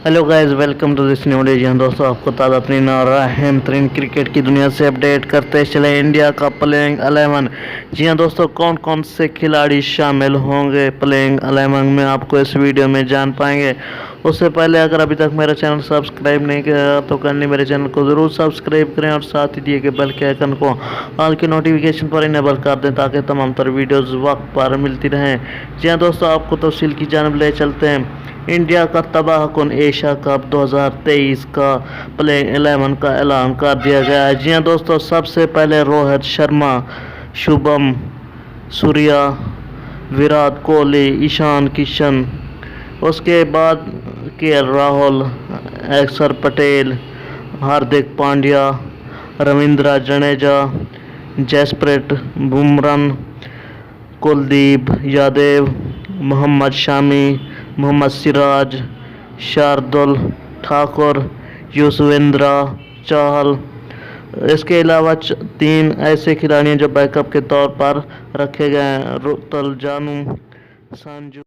Hello guys, welcome to this new day. जी हाँ दोस्तों, आपको ताज़ा तरीन और अहम तरीन क्रिकेट की दुनिया से अपडेट करते चले इंडिया का प्लेइंग 11। जी हाँ दोस्तों, कौन कौन से खिलाड़ी शामिल होंगे प्लेइंग 11 में, आपको इस वीडियो में जान पाएंगे। उससे पहले अगर अभी तक मेरा चैनल सब्सक्राइब नहीं किया तो करनी मेरे चैनल को ज़रूर सब्सक्राइब करें और साथ ही दिए गए बेल के आइकन को ऑल की नोटिफिकेशन पर इनेबल कर दें ताकि तमाम तर वीडियोज़ वक्त पर मिलती रहें। जी हाँ दोस्तों, आपको तफसील की जानब ले चलते हैं। इंडिया का तबाह कुन एशिया कप 2023 का प्लेइंग 11 का ऐलान कर दिया गया है। जी हाँ दोस्तों, सबसे पहले रोहित शर्मा, शुभम सूर्या, विराट कोहली, ईशान किशन, उसके बाद के राहुल, अक्षर पटेल, हार्दिक पांड्या, रविंद्र जडेजा, जसप्रीत बुमराह, कुलदीप यादव, मोहम्मद शामी, मोहम्मद सिराज, शार्दुल ठाकुर, युजवेंद्र चहल। इसके अलावा 3 ऐसे खिलाड़ी हैं जो बैकअप के तौर पर रखे गए हैं, रुतुल जानू, संजू।